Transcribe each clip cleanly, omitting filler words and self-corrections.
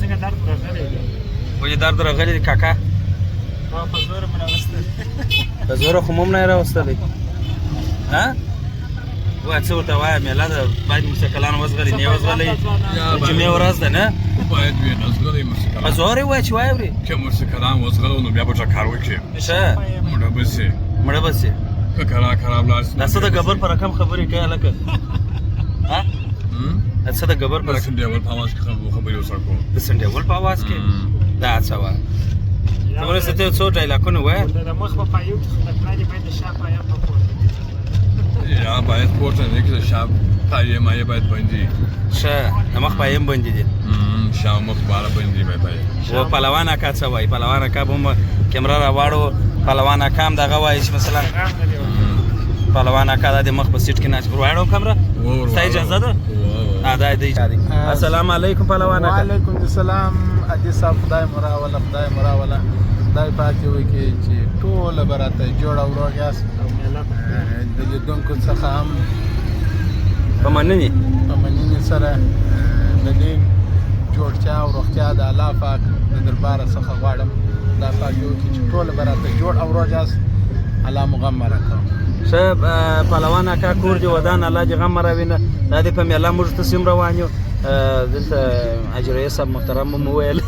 څنګه درد راغلی دی ولې درد راغلی دی کاکا په زوره مې راوستی په زوره خو مم نه یې راوستلی ها وایه څه ورته وایه مېله ده باید موسیقلان وزغلي نه یې وزغلی د جمعې ورځ ده نه باید وي نزغلی موسیقلان په زوره یې وایه چې وایه اورې که موسیقلان وزغلو نو بیا به ټکار وکړي ښه مړه به سي مړه به سي که کرا کرا ولاړ سي دا څه د ګبر په رقم خبرې کوي هلکه ها دا څه د ګبر په د رقم سنډیول په اواز کې خبرې وسره کوم د سنډیول په اواز کې دا څه وه ته ورسته ته څو ډایلاګونه وایه د مخ په پایو کې خطرناک دی باید د شا پایه په پورته یا باید پورته نه کې د شا پایې مایې باید بندي ښه د مخ پایې هم بندې دي شا مخ بالا بندي باید و پهلوان اکا څه وایي پهلوان اکا به هم کیمره راواړو پهلوان اکا هم دغه وایي چې مثلا پهلوان اکا دا د مخ په سیټ کې ناست ورواړو کمره ستا اجازه ده دا دی السلام علیکم پهلوان اکا وعلیکم السلام حاجي صاحب خدای مراوله خدای پاک دې وکړي چې ټوله به راته جوړه ورور یاست د لیدونکو څخه هم په مننې سره د دې جوړتیا او روغتیا د الله پاک د درباره څخه غواړم خدای پاک دې وکړي چې ټوله به راته جوړ او ورور یاست الله مو غم راکړه ښه پهلوان اکا کور دې ودان الله دې غم راوینه دا دې په میله موږ ته سیم روان یو دلته حاجي رئیس صاحب محترم مو وویل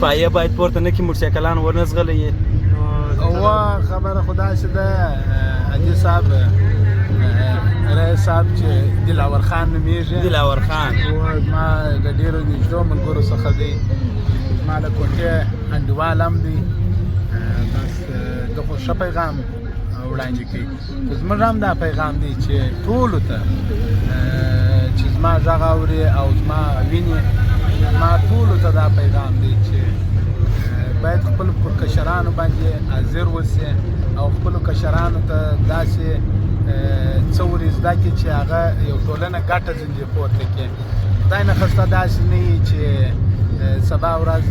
پایه باید پورته نه کړي موټرسایکلان ورنه ځغلی وا خبره خو داسې ده حاجي صاحب رئیس صاحب چې دلاور خان نومیږي دلاور خان زما د ډېرو نږدې ملګرو څخه دی زما د کوټې انډیوال هم دی بس د خو ښه پیغام وړاندې کوي خو زموږ هم دا پیغام دی چې ټولو ته چې زما غږ اوري او زما ویني زما ټولو ته دا پیغام دی چې باید خپل پر کشرانو باندې حاضر اوسي او خپلو کشرانو ته داسې څه ور زده کړي چې هغه یو ټولنه ګټه ځنې پورته کړي خدای نخواسته داسې نه وي چې سبا ورځ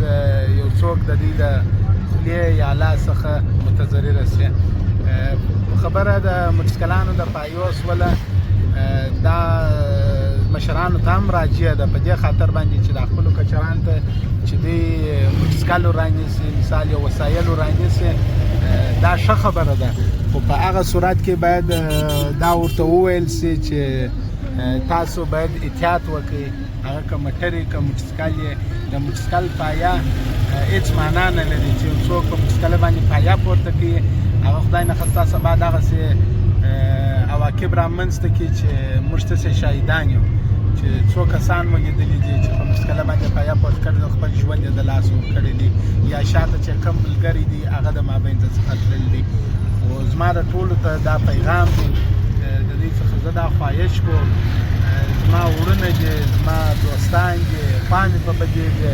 یو څوک د دې د خولې یا لاس څخه متضرره سي خبره د موټرسایکلانو د پایو سوله دا مشرانو ته هم راجعه ده په دې خاطر باندې چې د خپلو کچرانو ته چې دوی موټرسایکل رانیسي مثال یو وسایل رانیسي دا ښه خبره ده خو په هغه صورت کې باید دا ورته وویل سي چې تاسو باید احتیاط وکړئ هغه که موټر یې که موټرسایکل یې د موټرسایکل پایه هېڅ معنا نه لري چې څوک په موټرسایکل باندې پایه پورته کړي هغه خدای نخواسته سبا دغسې عواقب رامنځته کړي چې موږ تاسې شاهدان یو چې څو کسان مو لیدلي دي چې په موټرسایکل باندې پایه پورته کړي خپل ژوند یې د لاس ورکړی دی یا شاته چې کوم ملګري دي هغه د مابین څخه تللي دي خو زما د ټولو ته دا پیغام دی د دې څخه زه دا خواهش کوم زما وروڼه دي زما دوستان دي خویندې په پکې دي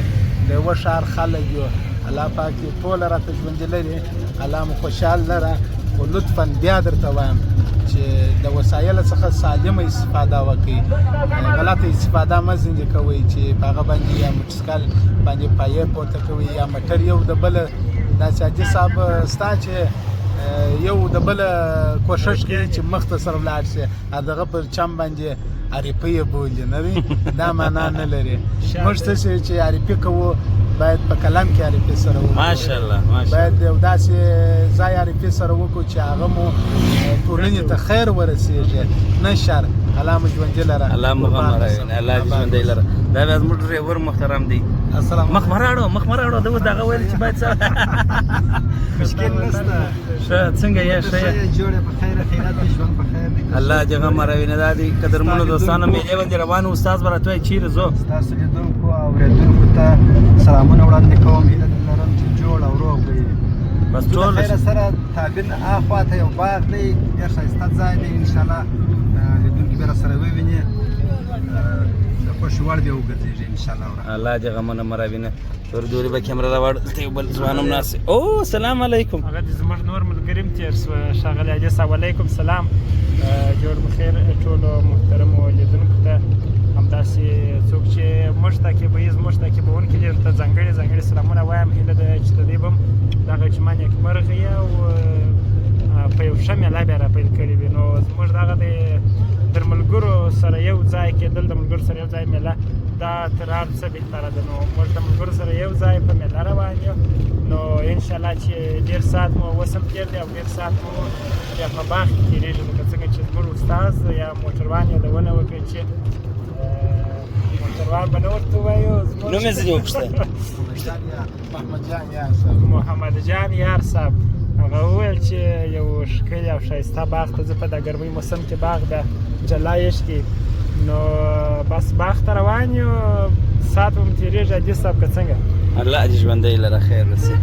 د یوه ښار خلک یو الله پاک یې ټوله راته ژوندي لري الله مو خوشحال لره خو لطفا بیا درته وایم چې د وسایلو څخه سالمه استفاده وکړئ غلطه استفاده مه ځینې کوئ چې په هغه باندې یا موټرسایکل باندې پایې پورته کوئ یا موټر یو د بله داسې حاجي صاحب ستا چې یو د بله کوښښ کوي چې مخ ته سره ولاړ شي دغه پر چم باندې عریفه یې بولي نه وي دا معنا نه لري موږ څه چې عریفه کوو باید په کلام کې عریفه سره وکړو ماشاءالله باید یو داسې ځای عریفه سره وکړو چې هغه مو ټولنې ته خیر ورسېږي نه شر الله مو ژوندي لره الله مو غم راوینه الله دې ژوندی لره دا بیا زموږ ډریور محترم دی مخ مه راوړه ده اوس دغه ویل چې باید څه مشکل نشته ښه څنګه یې ښه یې جوړه په خیر خیرات ژوند په خیر الله دې غم راوینه دا دي قدرمنو دوستانو میلې باندې روان استاد به راته وایي چیرې ځو ستاسو لیدونکو او اورېدونکو ته سلامونه وړاندې کوم هیله لرم چې جوړ او روغ وي بس ټول خیر سره تابین اخوا ته یو باغ دی ډېر ښایسته ځای دی انشاءالله لیدونکي بیا راسره وویني د خوښې وړ بیا وګرځېږي انشاءالله الله دې غمونه مه راوینه تور دورې به کیمره راوړ دلته یو بل ځوان هم ناست او سلام علیکم هغه د زموږ نور ملګري هم تېر شوه ښاغلی حاجي صاحب علیکم سلام جوړ بخیر ټولو محترمو لیدونکو ته همداسې څوک چې موږ تعقیبوي زموږ تعقیبوونکي دي ورته ځانګړي سلامونه وایم هیله ده چې د دې به هم دغه چې ما نیکمرغه یې او په یو ښه میله بیا راپیل کړې وي نو زموږ دغه د د ملګرو سره یو ځای کېدل د ملګرو سره یو ځای میله دا تر هر څه بهتره ده نو موږ د ملګرو سره یو ځای په میله روان یو نو انشاءالله چې ډېر ساعت مو اوس هم تېر دی او ډېر ساعت مو بیا په باغ کې تېرېږي لکه څنګه چې زموږ استاد یا موټروان یادونه وکړه چې موټروان به نه ورته ووایو نوم یې ځینې وپوښته محمد جان یار صاحب هغه وویل چې یو ښکلی او ښایسته باغ ته زه په دا ګرمۍ موسم کې باغ د جلا یشتي نو بس باغ ته روان یو ساعت به مو تېرېږي عادي صاحب که څنګه الله دې ژوندی لره خیر رسي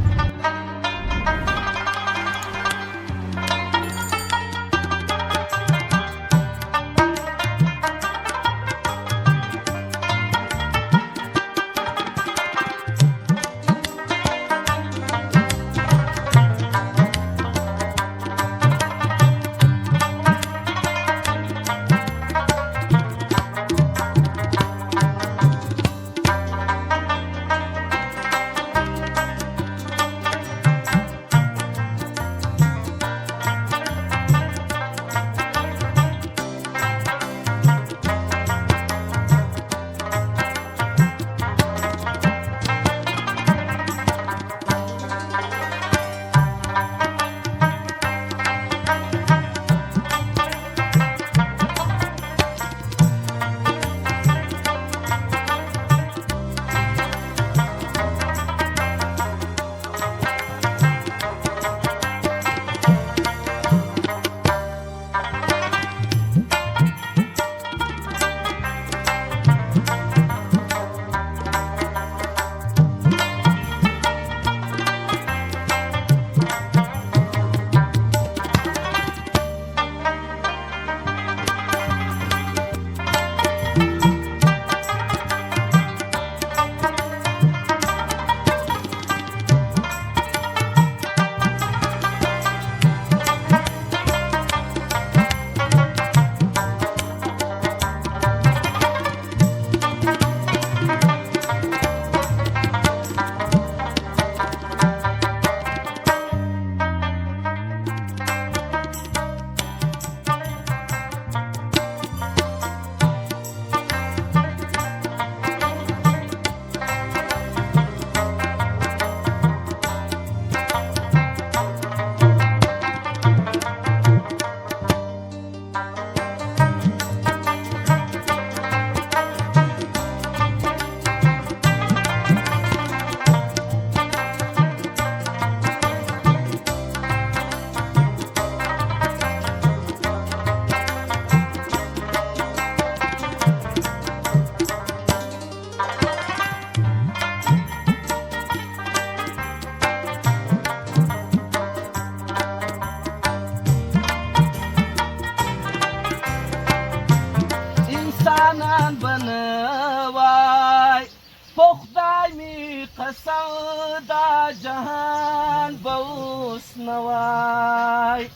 جهان بوس نواي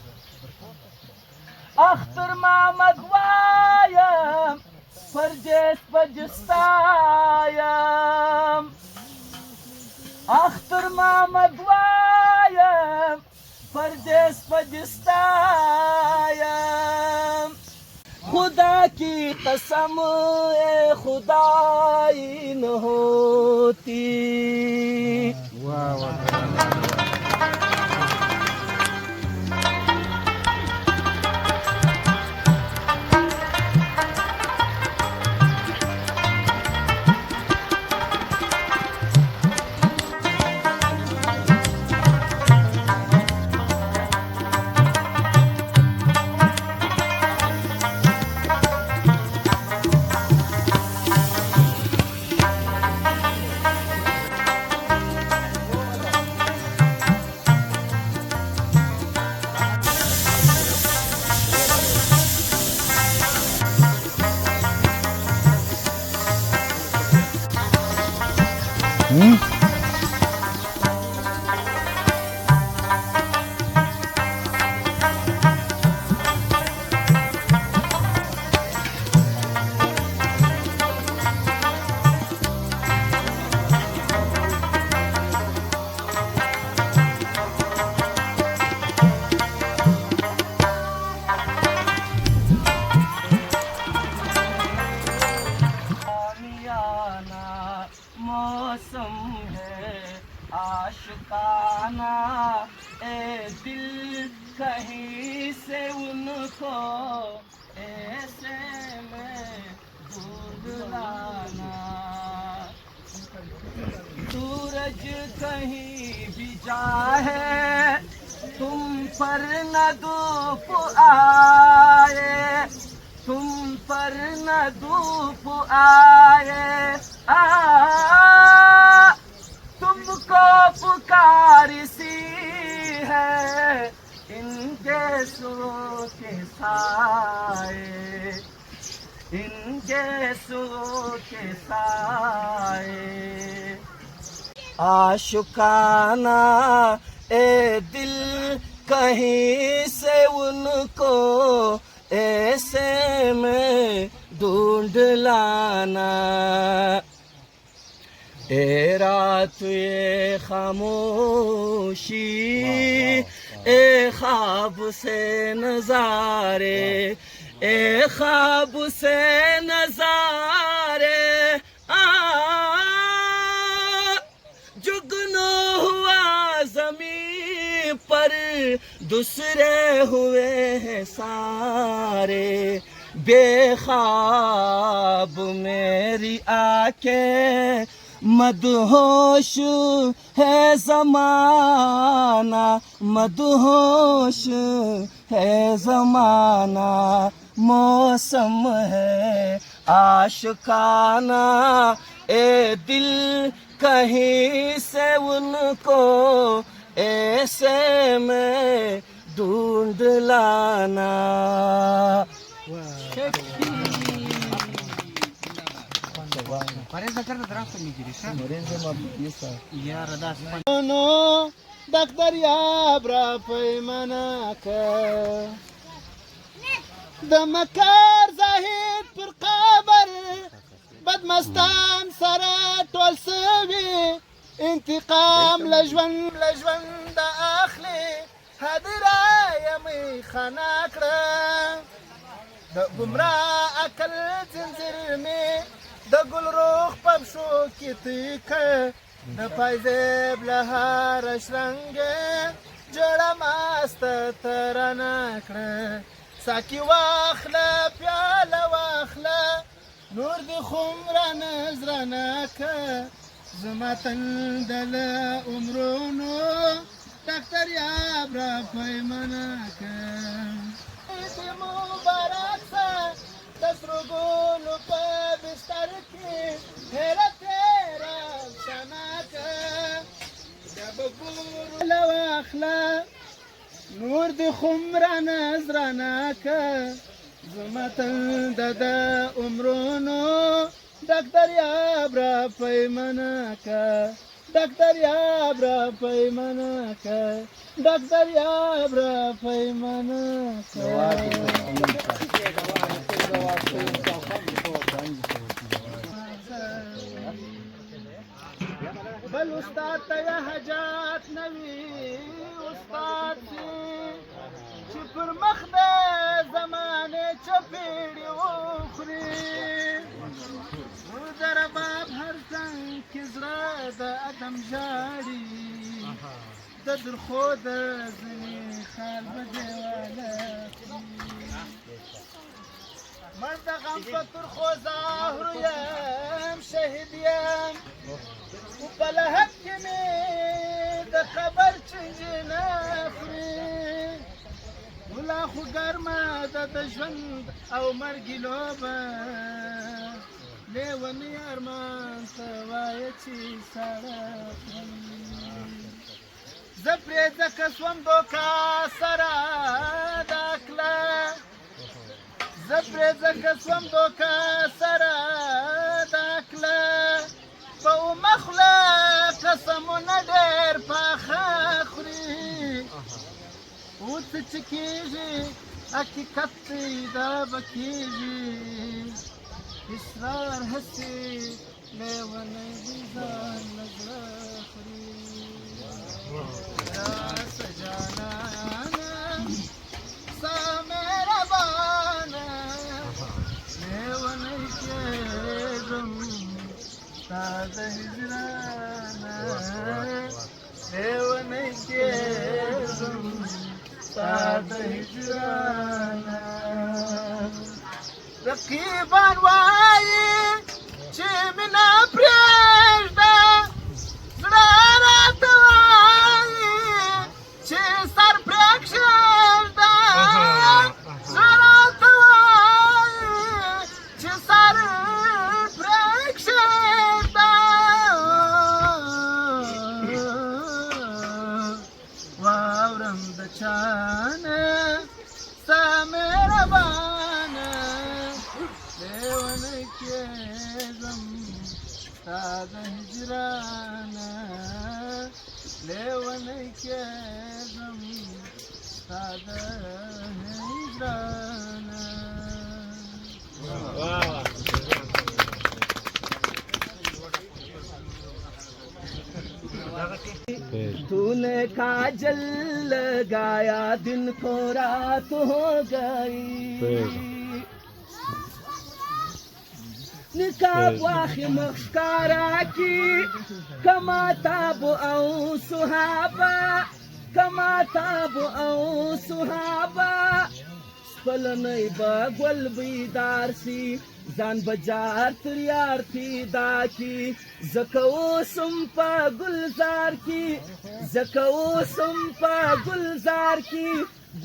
اختر محمد وايم فرجس بجستايم اختر محمد وايم فرجس بجستايم खुदा की कसम खुदाई न होती मौसम है आशिकाना, ए दिल कहीं से उनको ऐसे में ढूंढ लाना। सूरज कहीं भी जाए तुम पर न धूप आए, तुम पर न धूप आए, तुमको पुकार सी है इनके सुरों के साए, इनके सुरों के साए। आशिकाना ए दिल कहीं से उनको ऐसे में ढूंढ लाना। ए रात ये खामोशी ए ख्वाब से नजारे, ए ख्वाब से नजारे जुगनू हुआ जमीन पर दूसरे हुए हैं सारे। बेख्वाब मेरी आंखें मदहोश है ज़माना, मदहोश है ज़माना। मौसम है आशिकाना ए दिल कहीं से उनको ऐसे में ढूंढ लाना। دریاب را پیمانه که د مکار زاهد پر قبر بدمستان سره ټول سوي انتقام لژوند اخلي هدره یمي خانه کړه د ګمراه عقل زنځیر مې د ګل روح په پښو کې تیکه د پایزیب له هر شرنګې جوړه ماسته ترانه کړه ساقي واخله پیاله واخله نور د خمره نظرانه که زما تنده له عمرونو ډاکټر یاب را پیمانه که عید مبارک سه د سرو ګلو په بستر کې هیله تیره افسانه که د بګورو واخله نور د خمره نظرانه که زما تنده د عمرونو ډاکټر یاب را پیمانه که ډاکټر یاب را پیمانه که ډاکټر یاب را پیمانه که بل استاد ته حاجات نوي استاد چې پر مخ د زمانه چپېړې وخوري د رباب هر څنګ کې زړه د ادم ژاړي د درخو د ځینې خال به دیواله مړ د غم په ترخو زهرو یم شهید یم په لحد کې مې د خبر چنجې نه خوري ولا خو ګرمه ده د ژوند او مرګي لوبه لیونی ارمان ته وایه چې ساړه خوري زه پرې ځکه سوم دوکا سره دا کله زه پرې ځکه سوم دوکا سره دا کله په اومه خوله قسمونه ډېر پاخه خوري اوس چې کېږي حقیقت دی دا به کېږي اصرار هسې لیونی دی ځان له زړه خوري راسه جانانه ستا مهربانه لیونی کېږم ستا د هجرانه لیونی کېږم ستا د هجرانه رقیبان وایي چې مینه پرېږده زړه راته وایي چې سر پرې کښېږده زړه راته وایي چې سر پرې کښېږده واورم د چانه ستا مهربانه لیونی کېږم ستا د هجرانه لیونی کېږم ستا د هجرانه तूने काजल लगाया दिन को रात हो गई نقاب واخی مخکارا کی کما تاب او صحابه کما تاب او صحابه سپلنی با گل بیدار سی ځان بجار تر یار پیدا کی زکو سم پا گلزار کی زکو سم پا گلزار کی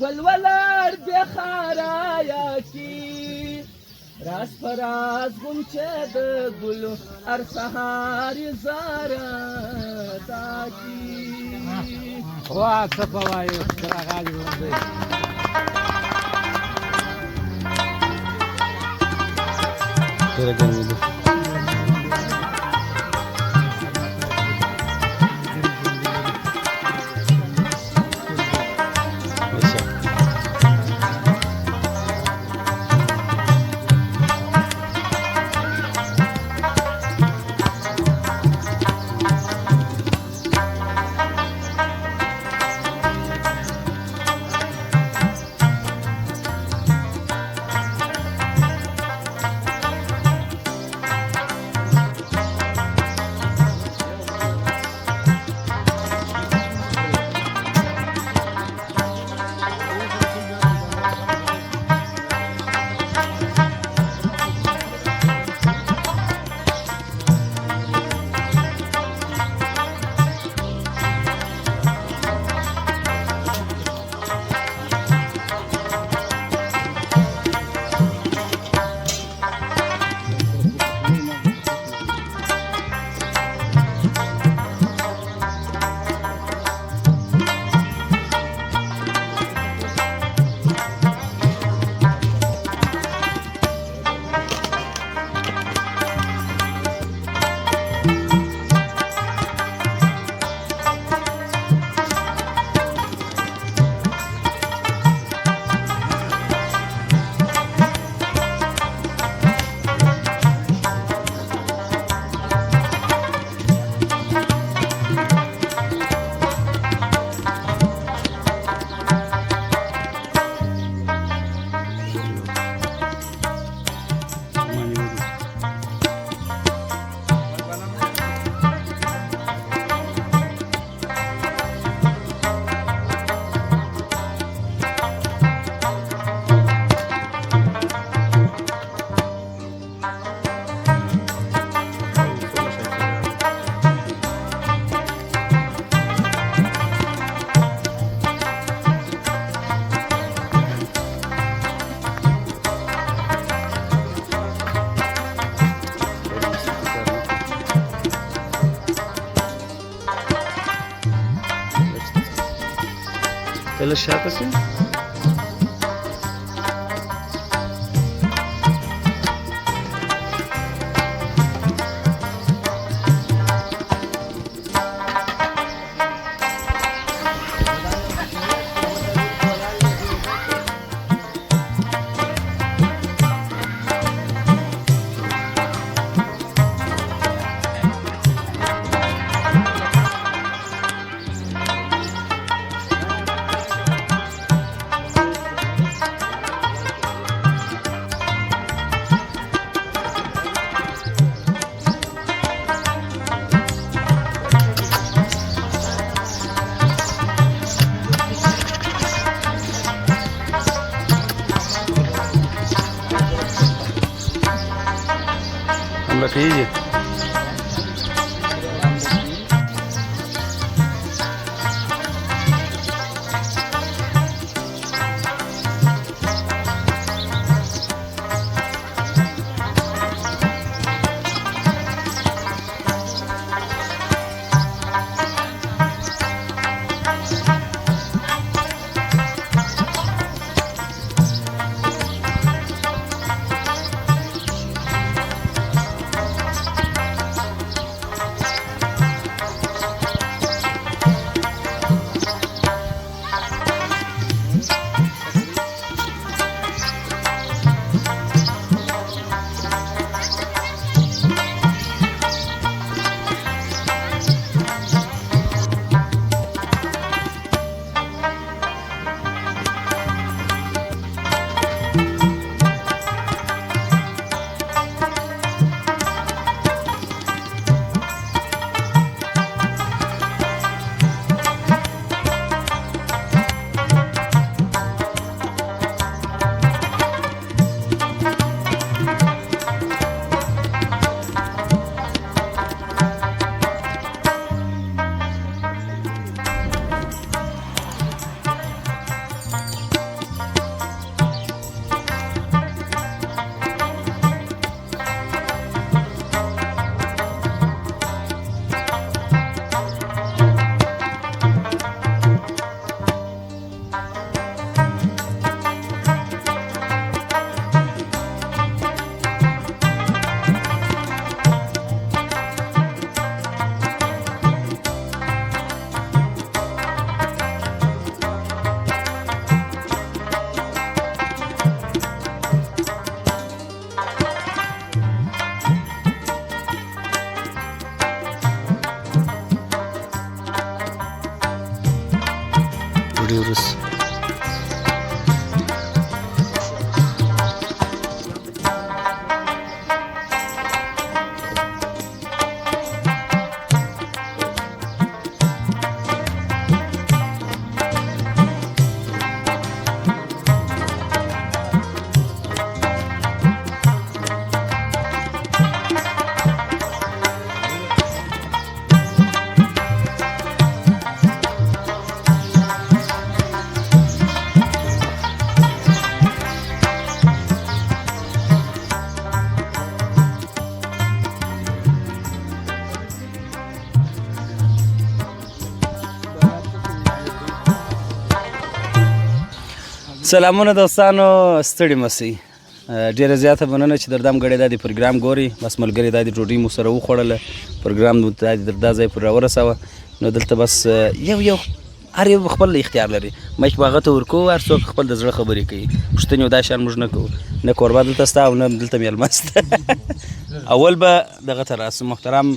گل ولار بخارایا کی راز پراز گمچه د گلو ار سهار زارا تاکی واه څه په وایو راغلی وندې ډېره ګرمي ده Ela chata assim. به خیږي وروسته سلامونه دوستانو ستړي مسئ ډیره زیاته مننه چې دردم غړي دا د پروګرام ګوري بس ملګری دا د ډوډۍ مو سره وخوړله پروګرام مو دا دردا ځای پر راورسوه نو دلته بس یو هر یو خپل اختیار لري مایک باغه ته ورکو هر څوک خپل د زړه خبرې کوي پوښتنې دا شان موږ نه کوو نه کوربه دلته ستا او نه دلته میلمه سته اول به دغه ته راسو محترم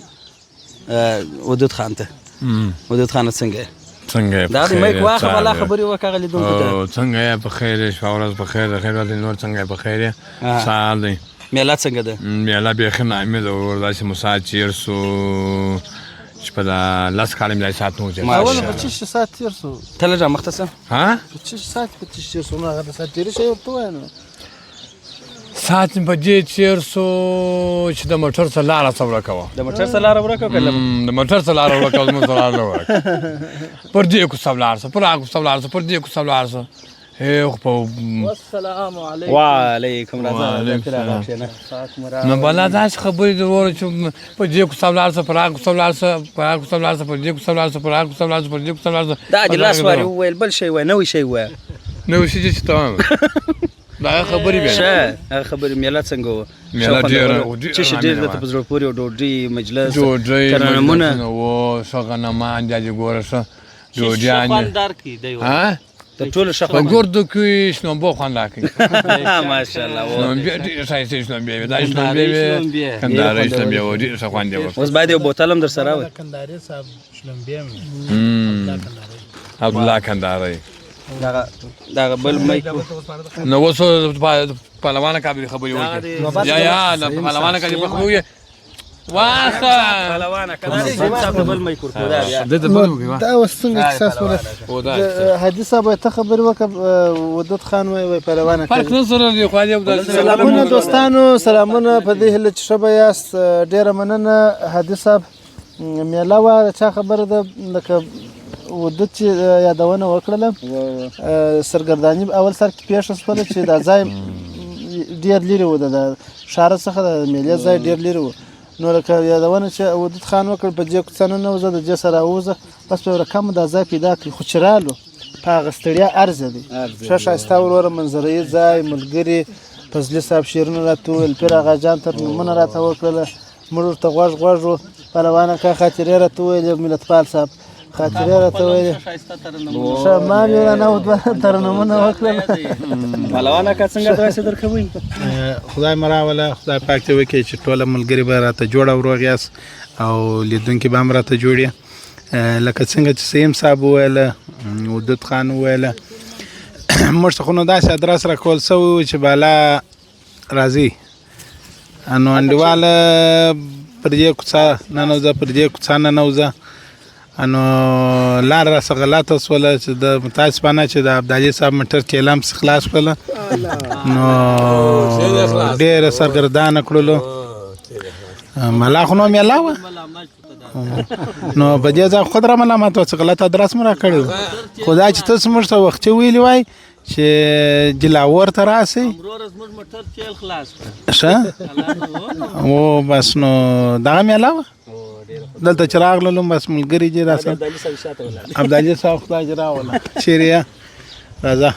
ودود خان ته ودود خان څنګه څنګه دا د مایک واخه بلا خبرې وکړه لیدونکو ته څنګه یې په خیر شپه ورځ په خیر د خیر ورځې نور څنګه یې په خیر یې سهار دی میله څنګه ده میله بیخي نامې ده ور داسې مساعد چیر سو چې په دا لس کاله مې داسې ساعت نه وځي اول په 6 ساعت تیر سو ته لږ مخته څه ها په 6 ساعت په 6 تیر سو نو هغه ساعت تیر شي ورته وای نو ساعت په دې چیر سو چې د موټر څخه لاره څوړه کوه د موټر څخه لاره ورکو کله د موټر څخه لاره ورکو مو سره لاره ورکو پر دې کو سبلار سره پر هغه سبلار سره پر دې کو سبلار سره هي خو والسلام علیکم وعلیکم نو بلا داس خبرې د ورو چې په دې کو سبلار سره پر هغه سبلار سره پر هغه سبلار سره پر دې کو سبلار سره پر هغه سبلار سره پر دې کو سبلار سره دا د لاس واري ویل بل شي وای نو شي وای نو شي چې تمام دا خبرې به شه هغه خبرې میله څنګه و میله ډېر چې ډېر د په زړه پورې ډوډۍ مجلس ډوډۍ ترنمونه و شغنمان جاجي ګورشه ډوډۍ ها د ټول شخص په ګردو کې شنو بو خوان راکې ماشاءالله نو بیا دې سایه شنو بیا دا شنو بیا کندهار شنو بیا ودي څه خوان دی اوس باید یو بوتل هم در سره و کندهاري صاحب شلم بیا عبد الله کندهاري دا بل مایک نو وسو پهلوان کابل خبرې وکړي یا پهلوان کابل خبرې واسه پهلوانه که دا سیم صاحب ته بل میک ورکړو دا بیا د بل وګي دا اوس څنګه احساس ولر حاجي صاحب ته خبر وکړه ودود خان وای پهلوانه فرق نه سره دی خو دې سلامونه دوستانو سلامونه په دې هله چې شبه یاست ډیره مننه حاجي صاحب میلا و چا خبره ده لکه ودود چې یادونه وکړله سرګردانی اول سر کې پیښ شول چې دا ځای ډیر لري و د شهر څخه د میلې ځای ډیر لري و نو لکه یادونه چې ودود خان وکړ په دې کوڅه نه وزه د جسر اوزه بس په رقم د ځای پیدا کړ خو چرالو په غستړیا ارزه دي شاشاستا ورور منظرې ځای ملګری فضل صاحب شیرونه راتول پیر اغا جان تر نمونه راته وکړه مړ ته غوږ پهلوانه کا خاطرې راته ویل ملتپال صاحب خاطرې راته ویل شمال نه تر نمونه وکړه پهلوانه که څنګه درسه درکوي خدای مراوله خدای پاک ته وکړي چې ټول ملګری به راته جوړ او روغ یاست او لیدونکي به هم راته جوړي لکه څنګه چې سیم صاحب وویله ودود خان وویله موږ ته خو نو داسې ادرس راکول سوی چې بالا راځي نو انډیواله پر دې کوڅه ننوځه پر دې کوڅه ننوځه نو لار راڅخه غلطه شوله چې د متاسفانه چې د عبدالي صاحب موټر کیلام څخه خلاص کړله نو ډېره سرګردانه کړلو ملا خو نو میلا وه نو په دې ځای خود را ملامت و چې غلط ادرس مو را کړی خو دا چې تاسو موږ ته وختي ویلي وای چې جلاور ته راسئ ښه او بس نو دغه میله وه دلته چې راغللم بس ملګري چې راسره عبدالي صاحب خدای چې راوله چیرې یې راځه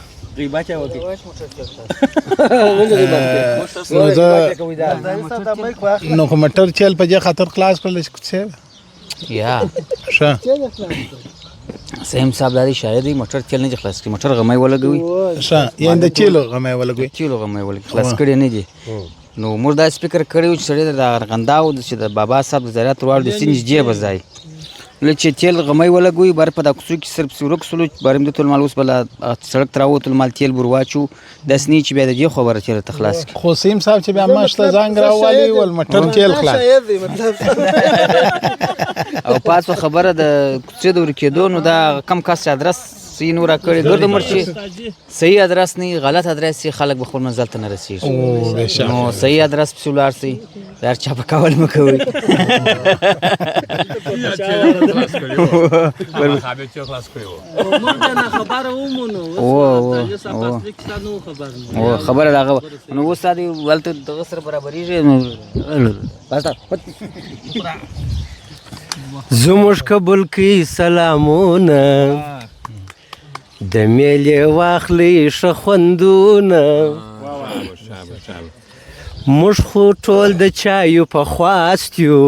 نو خو موټر چل په دې خاطر خلاص کړل چې یا ښه سیم صاحب دادی شاید موټر چل نه خلاص کړي موټر غمای ولګوي ښه یعنی د چیلو غمای ولګوي چیلو غمای ولګوي خلاص کړي نه دي نو موږ دا سپیکر کړیو چې سړی د ارغنداو چې د بابا صاحب د زراعت ورواړو د سینج جیب ځای له چې تیل غمای ولګوي بار په دا کوڅو کې صرف سورک سلو بارم د تل مال اوس بل سړک تراو تل مال تیل برواچو د سنی چې بیا د دې خبره چې تخلاص خو سیم صاحب چې بیا ماشته زنګ راوالي ول موټر تیل خلاص او پاتو خبره د کوڅې د ورکېدو نو دا کم کس ادرس سی نور کړي ګرد مرچی صحیح ادرس نه غلط ادرس سی خلک به خپل منزل ته نه رسیږي نو صحیح ادرس په ولار سی یار چا په کول مکوي او خبره راغله نو وستادي ولته دغه سره برابرېږي زموږ قبول کی سلامونه د میلې واخلې ښه خوندونه موږ خو ټول د چایو په خواست یو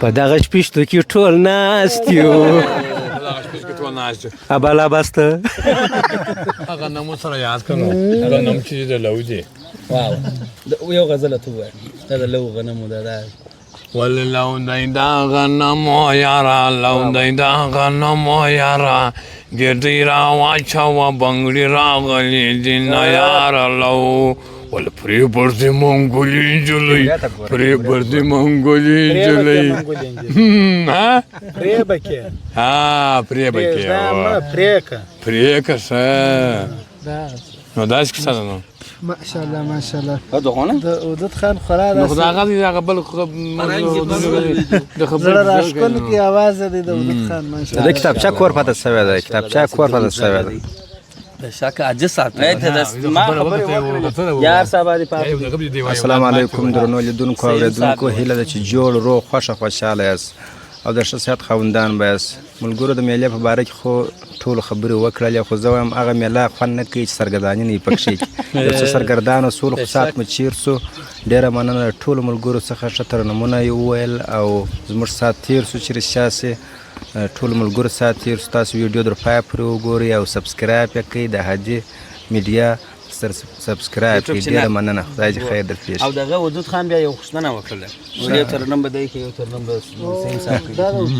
په دغه شپېشتو کې ټول ناست یو ابالا بسته هغه نمو سره یاد کړو هغه نم چې د لو دی واو یو غزله تو دا د لو غنمو دا وللو دا غنمو یارا لو دا غنمو یارا ګردی را واچوه بنګړي راغلي دي نه یاره لو ول پرې بردې منګولي نجلۍ پرې بردې منګولي نجلۍ پرې بکې پرې بکې پرېکه ښه نو داسې کیسه ده نو ماشاءالله ماشاءالله دغونه د ودود خان خورا نو خدا هغه بل د خبره راشکل کی आवाज دی د ودود خان ماشاءالله د کتابچه کور پته سوی ده کتابچه کور پته سوی ده شاکه عجز ساتي ما خبره یار صاحب دې السلام علیکم درنو لیدونکو او اوریدونکو هیله ده چې جوړ روغ خوښه خوشاله یاست او د ښه صحت خاوندان به یاست ملګرو د میلې په باره کې خو ټولو خبرې وکړلې خو زه وایم هغه میله خوند نه کوي چې سرګرداني نه وي پکښې یو څه سرګردانه سولو خو ساعت مو چیر سو ډېره مننه د ټولو ملګرو څخه ښه ترنمونه یې وویل او زموږ ساعت تېر سو چې رښتیا سې ټولو ملګرو ساعت تېر سو تاسو ویډیو در پایه پورې وګورئ او سبسکرایب یې کړئ د هادي میډیا سبسکرایب کړئ ډېره مننه خدای دې خیر در پېښ او دغه ودود خان بیا یو خوشنه وکړله ویډیو ترنم به دی کې یو ترنم به سیم صاحب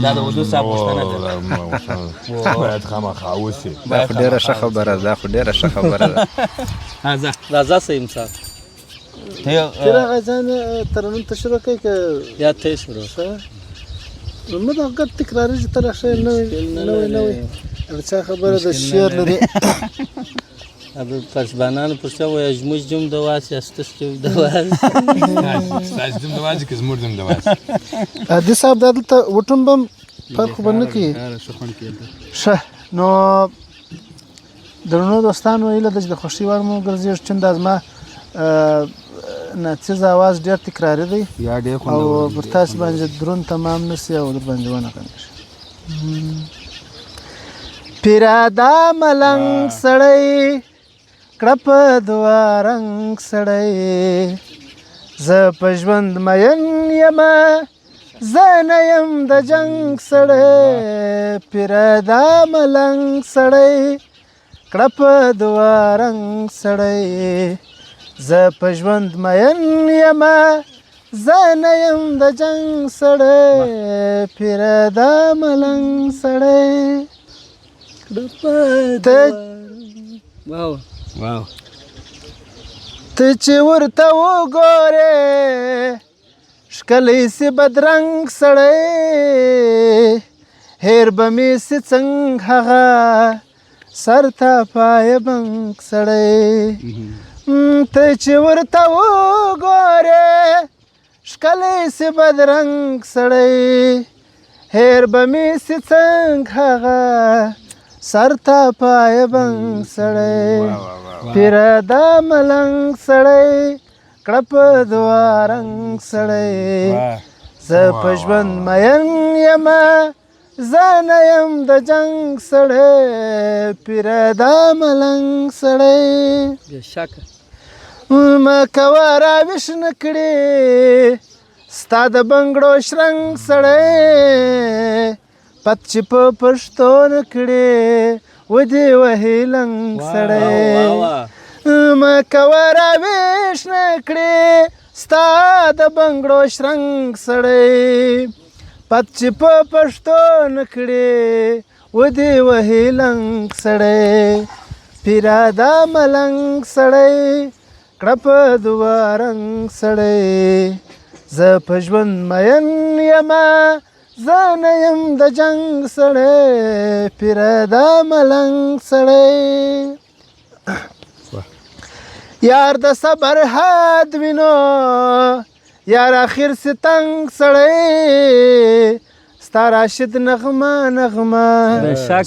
دا د ودود صاحب خوشنه ده باید خامخا اوسي دا خو ډېره ښه خبره ده دا خو ډېره ښه خبره ده راځه سیم صاحب تیرا غزان ترنم تشروع کوي که یا ته شروع ما دا ګټ تکراري چې تر شي نوې ارچا خبره د شعر لري اب پسبانان پرڅه وای جمج جم د واس استس جم د واس تاسو دم دواز کې زموږ دم دواز حدیث صاحب دلته وټم بم فرق باندې کی شه نو درنو دوستانو ایله د خوشي وړ مو ګرځي چې د ما ناڅز आवाज ډیر تکراری دی او پر تاسو باندې درون تمام نسی او در باندې ونه کنه پیرادا ملنګ سړی کړپ دوا رنگ سړی ز پښوند مین یما زنیم د جنگ سړی پیرادا ملنګ سړی کړپ دوا رنگ سړی ز پښوند مین یما زنیم د جنگ سړی پیرادا ملنګ سړی واو واو ته چې ورته وګورې ښکلی سي بدرنګ سړی هیر به مې سي څنګه هغه سر ته پایه بنګ سړی ته چې ورته وګورې ښکلی سي بدرنګ سړی هیر به مې سي څنګه هغه سر ته پایه بنګ سړی پیرادا ملنګ سړی کړپ دوا رنګ سړی زه په ژوند مین یمه زه نه یم د جنګ سړی پیرادا ملنګ سړی بېشکه مه کوه راویښ نه کړې ستا د بنګړو شرنګ سړی پت چې په پښتو نه کړې ودې وهې لنګ سړی مه کوه راویښ نه کړې ستا د بنګړو شرنګ سړی پت چې په پښتو نه کړې ودې وهې لنګ سړی پیرادا ملنګ سړی کړپ دوا رنګ سړی زه په ژوند مین یمه زه نه یم د جنګ سړی پیرادا ملنګ سړی یار د صبر حد وینو یار اخر ستنګ سړی ستا راشد نغمه نغمه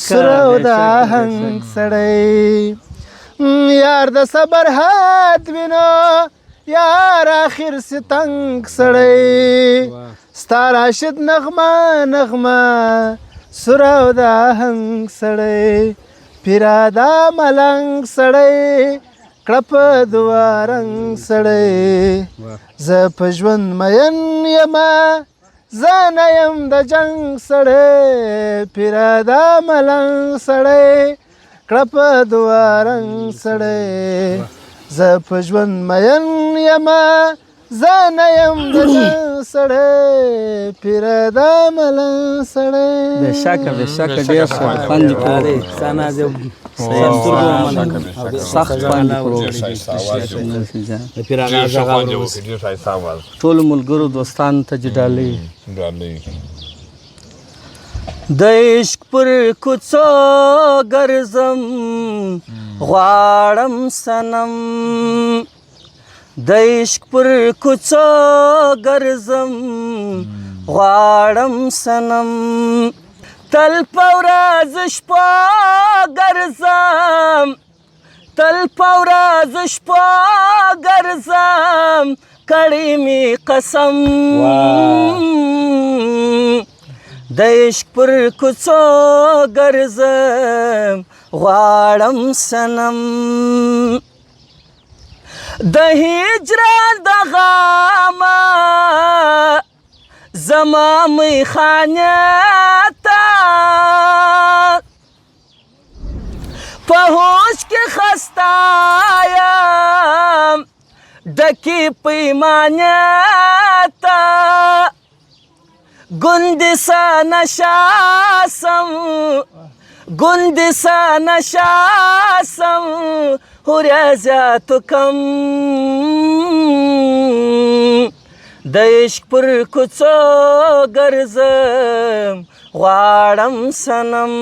سره او د آهنګ سړی یار د صبر حد وینو یار اخر ستنګ سړی ستا راشد نغمه نغمه سره او د آهنګ سړی پیرادا ملنګ سړی کړپ دوا رنګ سړی زه په ژوند مین یمه زه نه یم د جنګ سړی پیرادا ملنګ سړی کړپ دوا رنګ سړی زه په ژوند مین یمه زه نه یم د جنګ سړی پیرادا ملنګ سړی بېشکه بېشکه ډېر خوند یې کړی سانا زه سخت خوند یې کړو پیر هغه ټولو ملګرو دوستانو ته چې ډالۍ د عشق پر کوڅو ګرځم غواړم صنم د عشق پر کوڅو ګرځم غواړم صنم تل په ورځ شپه ګرځم تل په ورځ شپه ګرځم کړی مې قسم د عشق پر کوڅو ګرځم غواړم صنم د هجران د غامه زما میخانه ته په هوش کې خسته یم ډکې پیمانه ته ګوندې سه نشاسم ګوندې سه نشاسم هوریا زیاتو کم د عشق پر کوڅو ګرځم غواړم صنم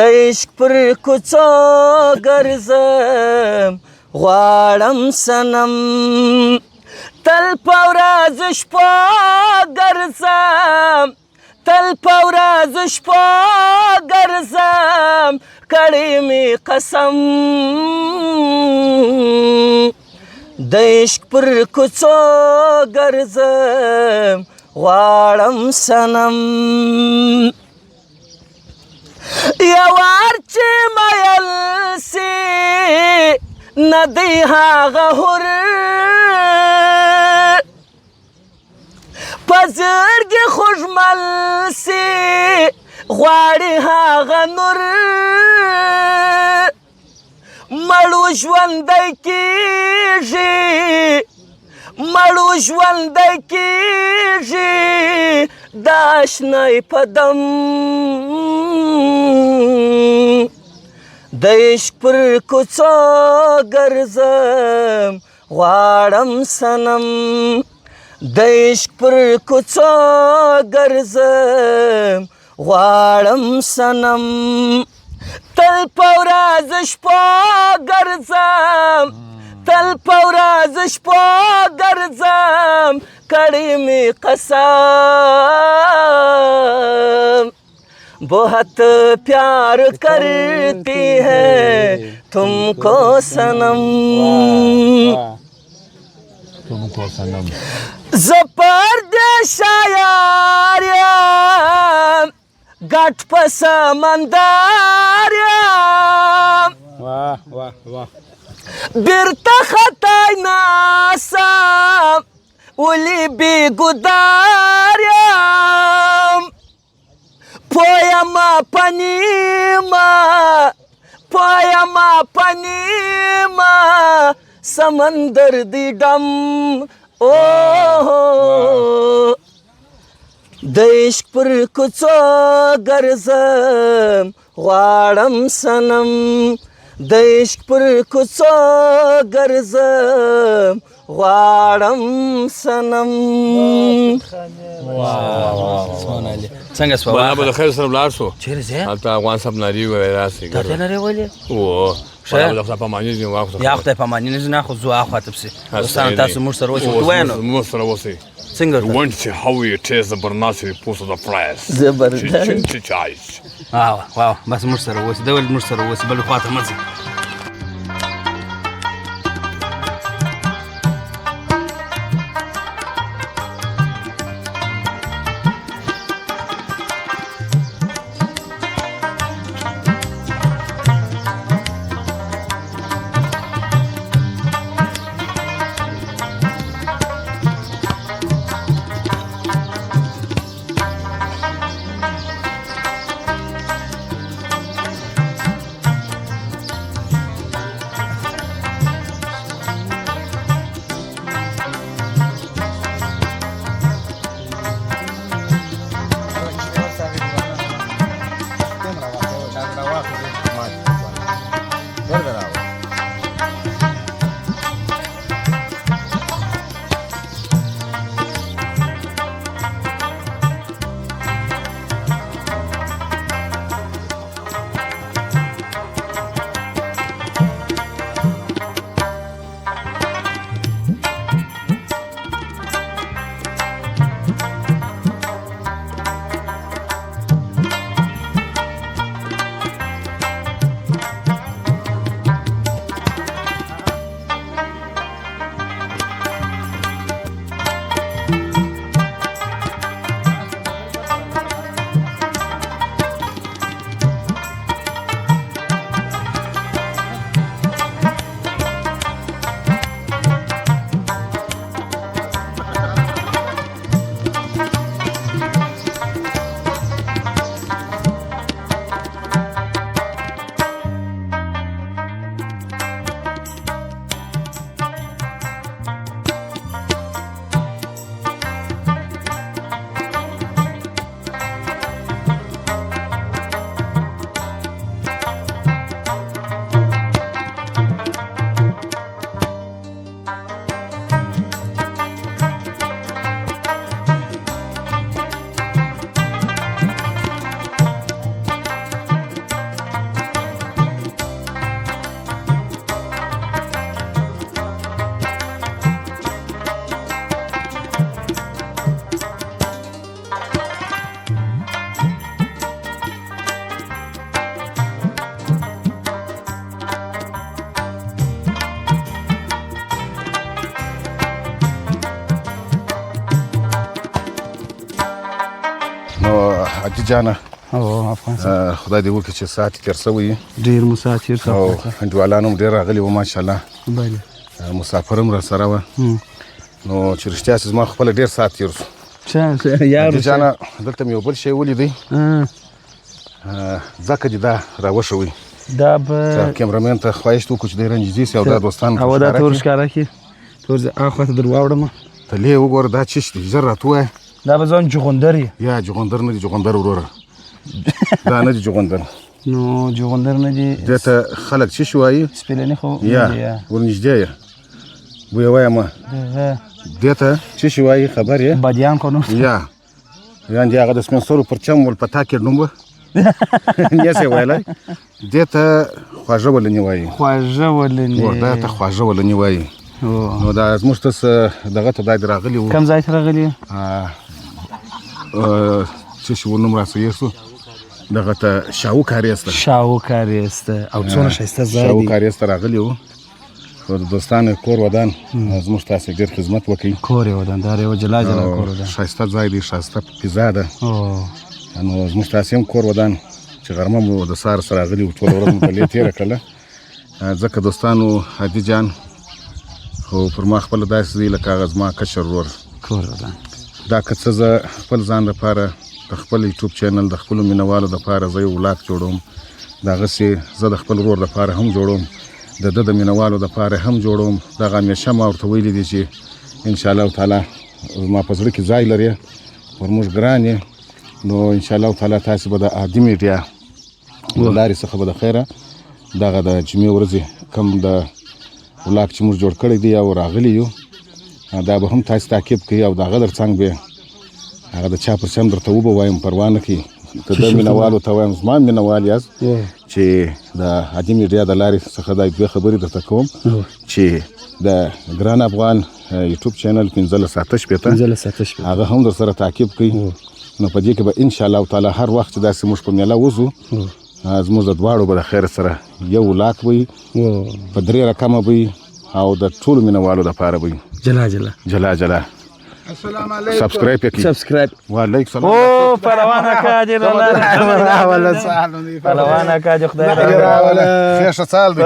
د عشق پر کوڅو ګرځم غواړم صنم تل په ورځ شپه ګرځم تل په ورځ شپه ګرځم کړی مې قسم د عشق پر کوڅو ګرځم غواړم صنم یوار چې میل سي نه دی هغه هور په زړګي خوږمل سي غواړي هغه نور مړو ژوندی کېږي مړو ژوندی کېږي د اشنای په دم د عشق پر کوڅو ګرځم غواړم صنم د عشق پر کوڅو ګرځم غواړم صنم تل په ورځ شپه ګرځم تل په ورځ شپه ګرځم کړی مې قسم بہت پیار کرتی ہے تم کو صنم زپردیش یار یم گٹ په سمندر یم بیرته خطای ناسم ولی بی گدار یم پویما پنیما سمندر دی ډم اوه د عشق پر کوڅو ګرځم غواړم صنم د عشق پر کوڅو ګرځم غواړم صنم څنګه سوال بنا به د خیر سره ولاړ شو چیرې ځې هلته افغان صاحب ناري وویل راسې تا ته نارې ویلې و بنا به د خدای په اماني ځینې واخلو یا خدای په اماني نه ځو نه خو ځو اخواته پسې دوستانو تاسو موږ سره اوسئ ورته ووایه نو موږ سره اوسئ څنګه You want to see how you taste the Bernasi post of the fries. زبردست واو بس موږ سره اوسئ دا ولې موږ سره اوسئ بلې خواته مه ځئ حاجي جانه او افغانستان خدای دې وکړي چې ساعت تېر شوی ډیر مسافر او انډیوالان هم ډېر راغلي وو ماشاءالله بله مسافر هم راسره وه نو چې رښتیا چې زما خپله ډېر ساعت تېر شو یار جانه دلته مې یو بل شی ولیدی ځکه دې دا راوښوي دا به کیمرامین ته خواهش وکړو چې دی رنجیدي سي او دا دوستان او دا تور ښکاره کړي تور اخوا ته در واوړم ته لې وګوره دا چش دی ژر راته ووایه دا به ځان جغندر یې یا جغندر نه دی جغندر وروره دا نه دی جغندر نو جغندر نه دی دې ته خلک چش وایي سپېلنې خو یا ورنږدې یې بویه وایه دې ته چش وایي خبر یې بادیان کو نو یا یعنې هغه د سپین سرو پرچم ول په تا کې ډومبه نیسې ویلی دې ته خواږه ولنې وایي خواږه ولنې دا ته خواږه ولنې وایي نو دا زموږ تاسو دغه ته دا دې راغلي وو کوم ځای ته راغلي څه شي ونوم راسه شو دغه ته شاو کاریسته او څونه ښایسته ځای دی شاو کاریسته راغلي وو خو د دوستانو کور ودان زموږ تاسو ډېر خدمت وکړي کور یې ودان دا یو جلا کور ودان ښایسته ځای دی ښایسته فضا ده نو زموږ تاسو هم کور ودان چې غرمه مو د سهار سره راغلي وو ټوله ورځ مو په لې تېره کړله ځکه دوستانو هادي جان خو پر ما خپله داسې دی لکه هغه زما کشر ورور کور ودان دا که څه زه خپل ځان لپاره د خپل یوټیوب چینل د خپلو مینهوالو دپاره زه یو ولاګ جوړوم دغسې زه د خپل ورور دپاره هم جوړوم د ده د مینهوالو دپاره هم جوړوم دغه همیشه ما ورته ویلي دي چې انشاءالله تعالی زما په زړه کې ځای لرې پر موږ ګران یې نو انشاءالله تعالی تاسې به د عادي میډیا له لارې څخه به د خیره دغه د جمعې ورځې کم د ولاګ چې موږ جوړ کړی دی او راغلی یو دا به هم تاسو تعقیب کوي او د هغه تر څنګ به هغه د چا پر چم درته وبوایم پروا نه کوي ته د مینهوالو ته وایم زما مینهوال یاست چې د عادي میډیا د لارې څخه دا دوه خبرې درته کوم چې د ګران افغان یوټیوب چینل 1580 هغه هم در سره تعقیب کوي نو په دې کې به انشاءالله تعالی هر وخت چې داسې موږ په میله وځو زموږ د دواړو به د خیر سره یو لاک وي په 3 رقمه وي او د ټولو مینهوالو دپاره وي جلا السلام علیکم سبسکرایب وعلیکم السلام او پهلوان اکا دې پهلوان اکا دې خدای خیشه سال دی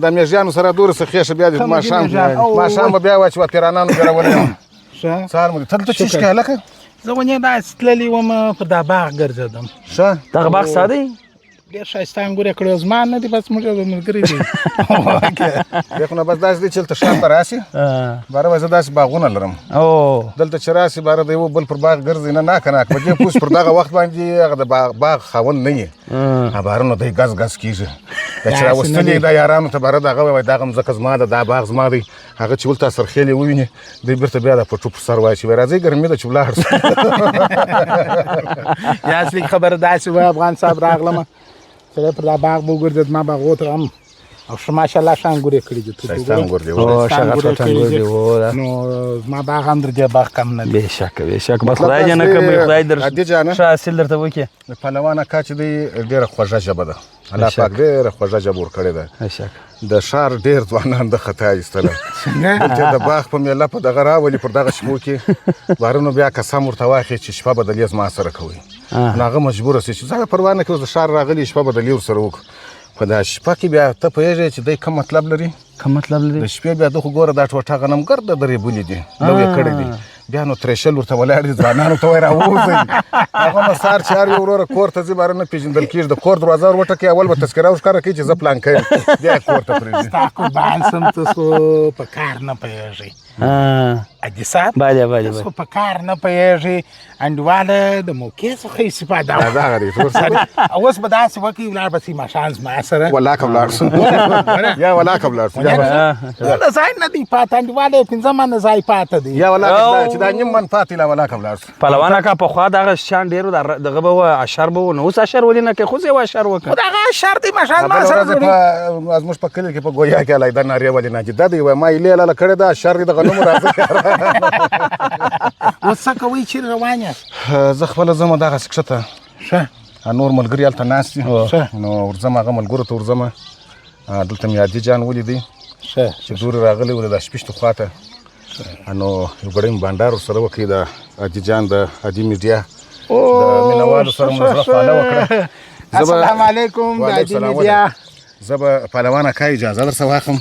د میږیانو سره دور څه خیشه بیا د ماښام به بیا واچوه پیرانانو بیا راولې سهار مو ته دلته څه شکایه لکه زه ونې داسې تللی وم په دا باغ ګرځېدم ښه دغه باغ ستا دی ډېر ښایسته انګور یې کړی زما نه دي بس موږ یو ملګري دي دیخو نه بس داسې دی چې هلته شاته راسي باره وایي زه داسې باغونه لرم دلته چې راسي باره د یو بل پر باغ ګرځي نه ناکه په دې پوس پر دغه وخت باندې هغه د باغ خاوند نه یې باره نو دی ګز ګز کېږي دا چې راوستلي دا یارانو ته باره دغه وایي دغه مځکه زما ده دا باغ زما دی هغه چې ولته سرخیلې وویني دی بیرته بیا د پټو پر سر وایي چې راځئ ګرمي ده چې ولاړ شو یا اصلي خبره داسې وه افغان صاحب راغلمه سره پر دا باغ به وګرځېد ما باغو ته هم او ماشاءالله ښه انګور یې کړي دي نو زما باغ هم در دې باغ کم نه دی بېشکه بس خدای دې نه کړي خدای در ښه حاصل درته وکړي د پهلوان اکا چې دی ډېره خوږه ژبه ده الله پاک ډېره خوږه ژبه ورکړې ده د ښار ډېر ځوانان د خطا ایستله چې د باغ په میله په دغه راولي پر دغه شپو کې بارونو بیا قسم ورته واخلي چې شپه به د لیز ما سره کوي نو هغه مجبوره شي چې زه پروا نه کوم د ښار راغلي شپه به د لې ورسره وکړو په دا شپه کې بیا ته پوهېږې چې دی کوم مطلب لري د شپې بیا ده خو ګوره دا ټوټه غنمګر د درې بولي دي نو یې کړی دي بیا نو ترېشل ورته ولاړ دي ځوانانو ته وایي راووځئ هغه نو سهار چې هر یو وروره کور ته ځي باره نه پېژندل کېږي د کور دروازه ور وټکوي اول به تذکره وښکاره کوي چې زه پلانکی یم بیا یې کور ته پرېږدي ستا قربان سم ته خو په کار نه پوهېږئ عادي صاحب تاسو په کار نه پوهېږئ انډیواله د موقع څخه استفاده اوس به داسې وکړي ولاړ به سي ماښام زما سره ولاکه ولاړ شو یا ولاکه ولاړ شو د ځای نه دی پاته انډیواله 15 منه ځای پاته دی یا ولاکه چې دا نیم من پاتې لا ولاکه ولاړ شو پهلوان اکا پخوا دغه شان ډېر دغه به وه اشر به و نو اوس اشر ولې نه کوي خو زه یو اشر وکړم خو دغه اشر دی ماښام ما سره زموږ په کلي کې په ګویا کې علیحده نارې ولې ناجده دی وایي ما یې لیلاله کړې ده اشر دی دغه نوم راځي اوس څه کوئ چیرې روان یاست زه خپله ځم دغسې کښته ښه نور ملګري هلته ناست دي نو ورځم هغه ملګرو ته ورځم دلته مې عادي جان ولیدی چې دورې راغلی و د شپېشتو خوا ته نو یو ګړی بانډار سره وکړي د حاجي جان د حاجي میډیا د مینوالو سره مو زړه خواله وکړه. السلام علیکم د حاجي میډیا. زه به پهلوانه کا اجازه درڅه واخلم.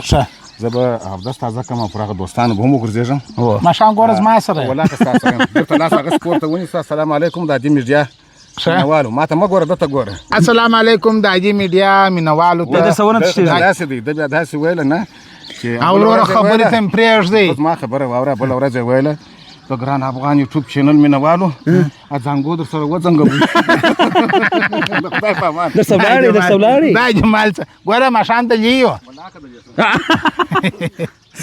زه به اودس تازه کړم او پر هغه دوستانو به هم وګرځېږم. ماښام ګوره زما سره والله که ستا سره یم بېرته لاس هغه پورته ونیسه. السلام علیکم د حاجي میډیا مینوالو. ما ته مه ګوره ده ته ګوره. السلام علیکم د حاجي میډیا مینوالو ته. داسې دی ده بیا داسې ویله نه او وروره خبرې ته مې پرېږدئ. زما خبره واوره بله ورځ یې ویله د ګران افغان یوټیوب چینل مینوالو ځانګو در سره وځنګوو. د خدای په امان. دا جمال څه ګوره ماښام ته جیو.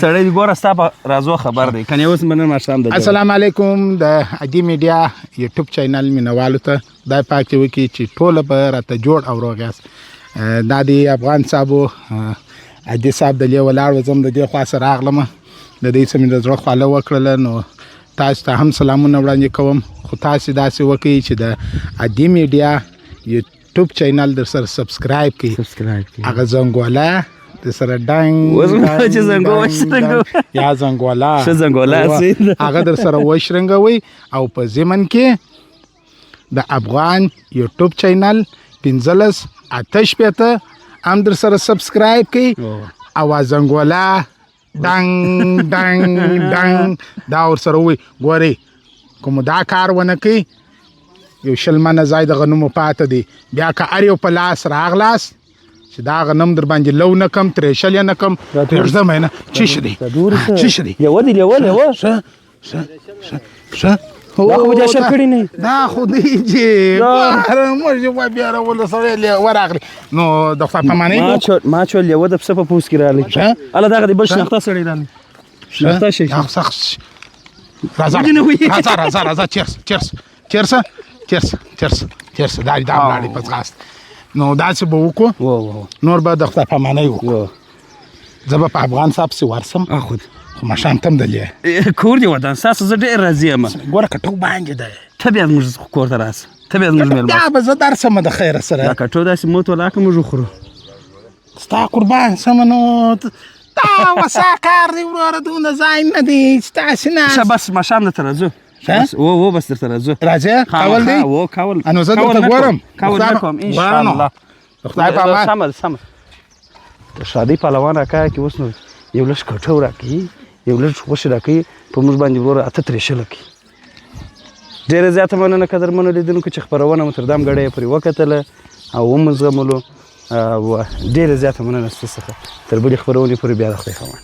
سړی دې ګوره ستا په رازو خبر دی کنې اوس به نن ماښام د السلام علیکم د حاجي میډیا یوټیوب چینل مینوالو ته خدای پاک چې وکړي چې ټوله به راته جوړ او روغ یاست. دا د افغان صاحبو حاجي صاحب د لې ولاړ و زم د دې خوا سره راغلم د دې څه مې د زړه خواله وکړله. نو تاسو ته هم سلامونه وړاندې کوم خو تاسې داسې وکړئ چې د حاجي میډیا یوټیوب چینل در سره سبسکرایب کړئ. هغه زنګوله د سره یا زنګوله هغه در سره وشرنګوئ او په ضمن کې د افغان یوټیوب چینل 15 58 هم در سره سبسکرایب کړئ او زنګوله ډنګ ډنګ ډنګ دا ورسره ووایي. ګورئ کوم دا کار ونه کوي یو 100 منه ځای د غنمو پاته دی بیا که هر یو په لاس راغلاست چې دا غنم در باندې لو نه کم ترېشل یې نه کم پرېږدم یې نه. چش دی چش دی ښه دا خو به شل کړي نه. دا خو دی چې موږ بیا راوله سړی ورغلی نو د خدای په معنی ما چې لیوه د پسه په پوس کې راغلی هله دغه د بل شنخته سړی راغلی شنخته شي راځه چیرس دا ولاړې په ځغاست. نو داسې به وکړو نور به د خدای په معنی وکړو. زه به په افغان صاحب پسې ورسم خو ماښام ته هم دلې کور دې ودان ستاسو زه ډېر راضي یم. ګوره کټو باندې دی ته بیا زموږ کور ته راسه ته بیا زموږ مېلمه بیا به زه درسم د خیره سره. دا کټو داسې موت ولاکه موږ وخورو ستا قربان سمه نو دا وسا کار دی وروره دونه ځای نه دی ستاسې نه. بس ماښام درته راځو بس درته راځو راځې کول دی کول نو زه درته ګورم کول نه کوم انشاءالله خدای په امان. سمه د شادۍ پهلوان راکایه کې اوس نو یو لږ کټو راکوي یو لږ غوښې راکوي په موږ باندې وروره 8 کړي. ډېره زیاته مننه قدرمنو لیدونکو چې خپرونه مو تر دام ګړی یې پورې وکتله او ومو زغملو. ډېره زیاته مننه ستاسو څخه تر بلې خپرونې پورې بیا د خدای په امان.